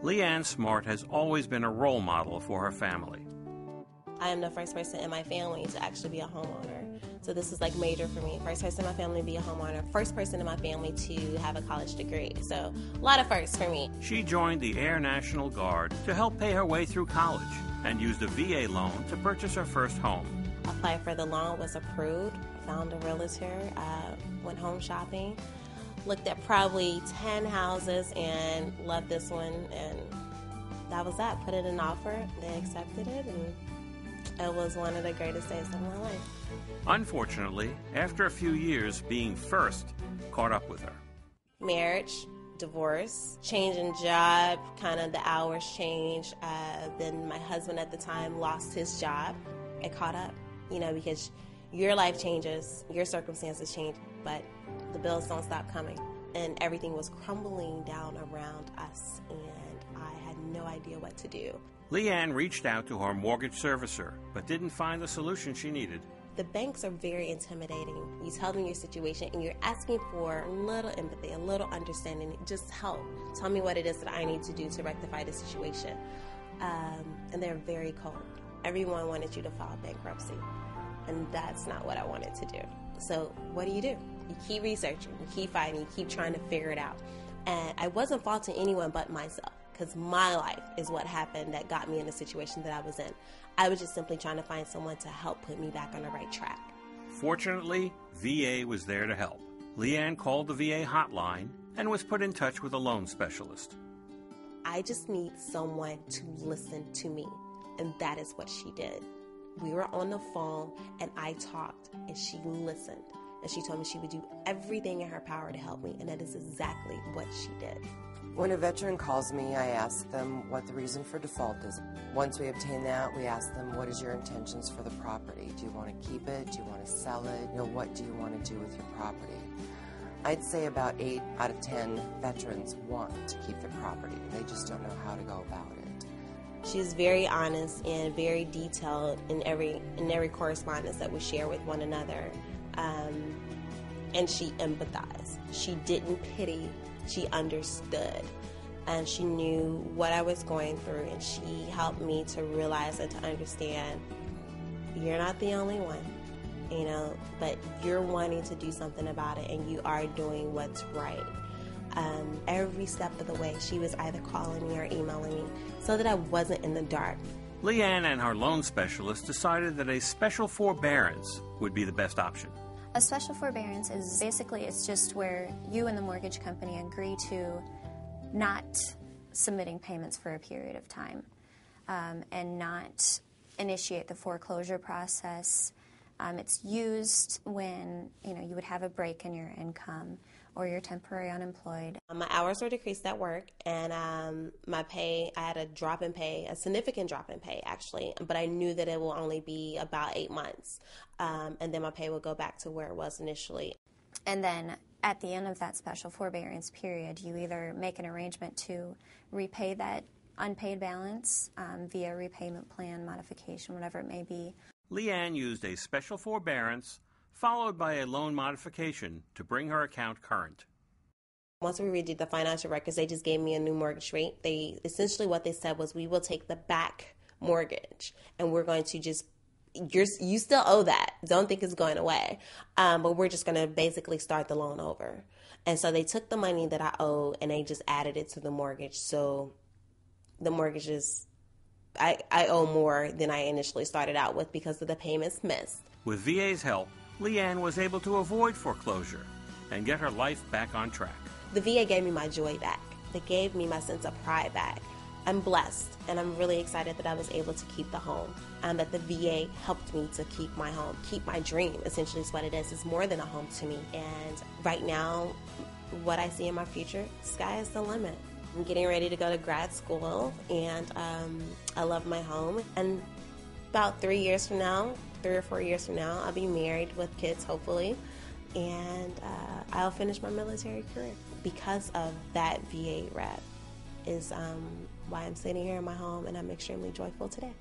Leanne Smart has always been a role model for her family. I am the first person in my family to actually be a homeowner. So this is like major for me. First person in my family to be a homeowner. First person in my family to have a college degree. So a lot of firsts for me. She joined the Air National Guard to help pay her way through college and used a VA loan to purchase her first home. Applied for the loan, was approved, found a realtor, went home shopping, looked at probably 10 houses and loved this one, and that was that. Put in an offer, they accepted it, and it was one of the greatest days of my life. Unfortunately, after a few years, being first caught up with her. Marriage, divorce, change in job, kind of the hours changed. Then my husband at the time lost his job. It caught up, because your life changes, your circumstances change, but the bills don't stop coming. And everything was crumbling down around us, and I had no idea what to do. Leanne reached out to her mortgage servicer, but didn't find the solution she needed. The banks are very intimidating. You tell them your situation, and you're asking for a little empathy, a little understanding, just help. Tell me what it is that I need to do to rectify the situation. And they're very cold. Everyone wanted you to file bankruptcy, and that's not what I wanted to do. So what do? You keep researching, you keep fighting, you keep trying to figure it out. And I wasn't faulting anyone but myself, because my life is what happened that got me in the situation that I was in. I was just simply trying to find someone to help put me back on the right track. Fortunately, VA was there to help. Leanne called the VA hotline and was put in touch with a loan specialist. I just need someone to listen to me, and that is what she did. We were on the phone, and I talked, and she listened. And she told me she would do everything in her power to help me, and that is exactly what she did. When a veteran calls me, I ask them what the reason for default is. Once we obtain that, we ask them, what is your intentions for the property? Do you want to keep it? Do you want to sell it? What do you want to do with your property? I'd say about 8 out of 10 veterans want to keep their property. They just don't know how to go about it. She's very honest and very detailed in every correspondence that we share with one another. And she empathized. She didn't pity, she understood. And she knew what I was going through, and she helped me to realize and to understand, you're not the only one, but you're wanting to do something about it, and you are doing what's right. Every step of the way, she was either calling me or emailing me so that I wasn't in the dark. Leanne and her loan specialist decided that a special forbearance would be the best option. A special forbearance is basically, it's just where you and the mortgage company agree to not submitting payments for a period of time and not initiate the foreclosure process. It's used when you would have a break in your income or you're temporarily unemployed. My hours were decreased at work, and my pay, I had a drop in pay, a significant drop in pay actually, but I knew that it will only be about 8 months, and then my pay would go back to where it was initially. And then at the end of that special forbearance period, you either make an arrangement to repay that unpaid balance via repayment plan, modification, whatever it may be. Leanne used a special forbearance followed by a loan modification to bring her account current. Once we redid the financial records, they just gave me a new mortgage rate. Essentially what they said was, we will take the back mortgage, and we're going to just, you still owe that. Don't think it's going away. But we're just going to basically start the loan over. And so they took the money that I owed, and they just added it to the mortgage. So the mortgage is, I owe more than I initially started out with because of the payments missed. With VA's help, Leanne was able to avoid foreclosure and get her life back on track. The VA gave me my joy back. They gave me my sense of pride back. I'm blessed, and I'm really excited that I was able to keep the home, and that the VA helped me to keep my home, keep my dream, essentially is what it is. It's more than a home to me. And right now, what I see in my future, sky is the limit. I'm getting ready to go to grad school, and I love my home. And about 3 years from now, 3 or 4 years from now, I'll be married with kids, hopefully, and I'll finish my military career. Because of that VA rep is why I'm sitting here in my home, and I'm extremely joyful today.